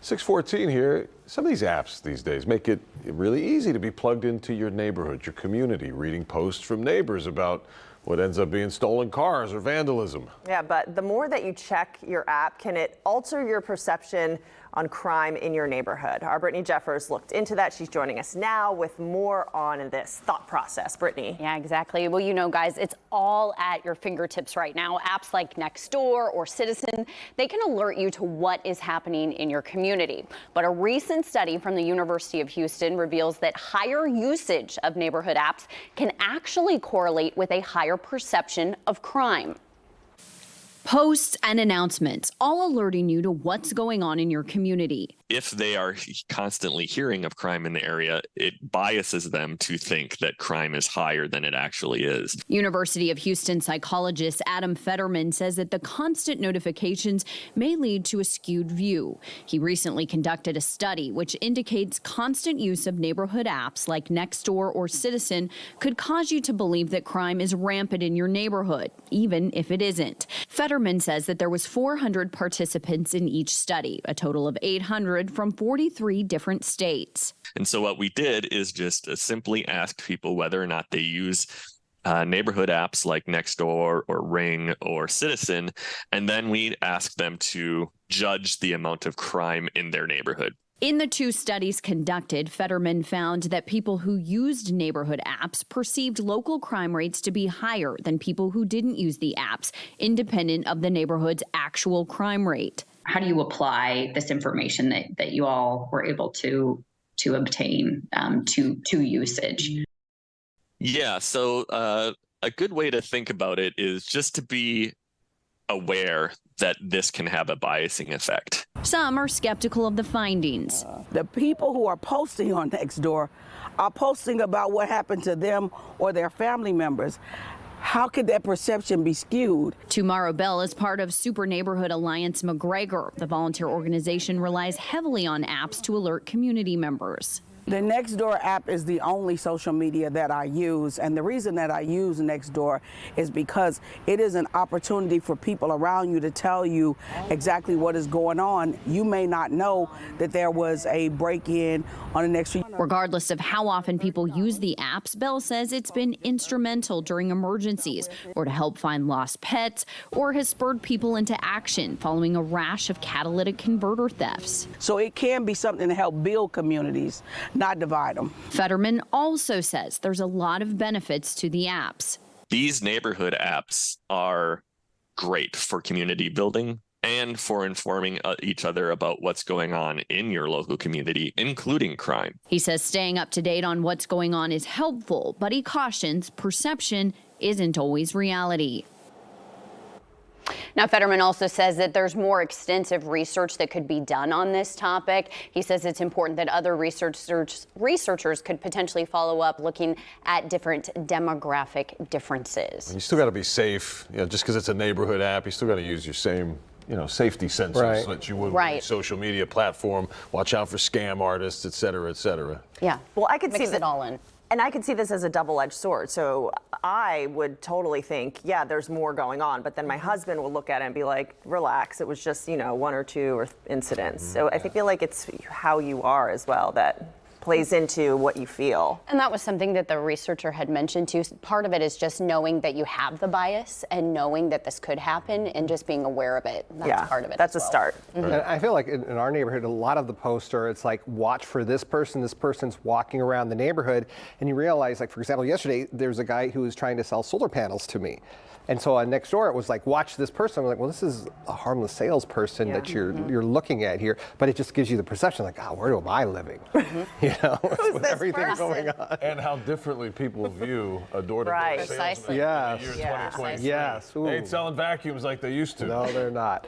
6:14 here. Some of these apps these days make it really easy to be plugged into your neighborhood, your community, reading posts from neighbors about what ends up being stolen cars or vandalism. Yeah, but the more that you check your app, can it alter your perception on crime in your neighborhood? Our Brittany Jeffers looked into that. She's joining us now with more on this thought process. Brittany. Yeah, exactly. Well, you know, guys, it's all at your fingertips right now. Apps like Nextdoor or Citizen, they can alert you to what is happening in your community. But a recent study from the University of Houston reveals that higher usage of neighborhood apps can actually correlate with a higher perception of crime. Posts and announcements, all alerting you to what's going on in your community. If they are constantly hearing of crime in the area, it biases them to think that crime is higher than it actually is. University of Houston psychologist Adam Fetterman says that the constant notifications may lead to a skewed view. He recently conducted a study which indicates constant use of neighborhood apps like Nextdoor or Citizen could cause you to believe that crime is rampant in your neighborhood, even if it isn't. Fetterman says that there was 400 participants in each study, a total of 800 from 43 different states. And so what we did is just simply asked people whether or not they use neighborhood apps like Nextdoor or Ring or Citizen, and then we asked them to judge the amount of crime in their neighborhood. In the two studies conducted, Fetterman found that people who used neighborhood apps perceived local crime rates to be higher than people who didn't use the apps, independent of the neighborhood's actual crime rate. How do you apply this information that you all were able to obtain to usage? Yeah, so a good way to think about it is just to be aware that this can have a biasing effect. Some are skeptical of the findings. The people who are posting on Nextdoor are posting about what happened to them or their family members. How could that perception be skewed? Tomorrow Bell is part of Super Neighborhood Alliance McGregor. The volunteer organization relies heavily on apps to alert community members. The Nextdoor app is the only social media that I use, and the reason that I use Nextdoor is because it is an opportunity for people around you to tell you exactly what is going on. You may not know that there was a break-in on the next street. Regardless of how often people use the apps, Bell says it's been instrumental during emergencies or to help find lost pets, or has spurred people into action following a rash of catalytic converter thefts. So it can be something to help build communities, not divide them. Fetterman also says there's a lot of benefits to the apps. These neighborhood apps are great for community building and for informing each other about what's going on in your local community, including crime. He says staying up to date on what's going on is helpful, but he cautions perception isn't always reality. Now, Fetterman also says that there's more extensive research that could be done on this topic. He says it's important that other researchers could potentially follow up looking at different demographic differences. And you still got to be safe. Just because it's a neighborhood app, you still got to use your same safety sensors that you would with a social media platform. Watch out for scam artists, et cetera, et cetera. Yeah. Well, I could see it all in. And I could see this as a double-edged sword. So I would totally think, yeah, there's more going on. But then my husband will look at it and be like, relax, it was just, one or two incidents. So I feel like it's how you are as well that plays into what you feel. And that was something that the researcher had mentioned too. Part of it is just knowing that you have the bias and knowing that this could happen and just being aware of it. That's part of it. That's a start. And I feel like in our neighborhood, a lot of the posts are, it's like, watch for this person's walking around the neighborhood. And you realize, like, for example, yesterday, there's a guy who was trying to sell solar panels to me. And so on Nextdoor, it was like, watch this person. I'm like, well, this is a harmless salesperson that you're looking at here. But it just gives you the perception, like, oh, where am I living? With everything going on. And how differently people view a door-to-door salesman in the year 2020. Yes. They ain't selling vacuums like they used to. No, they're not.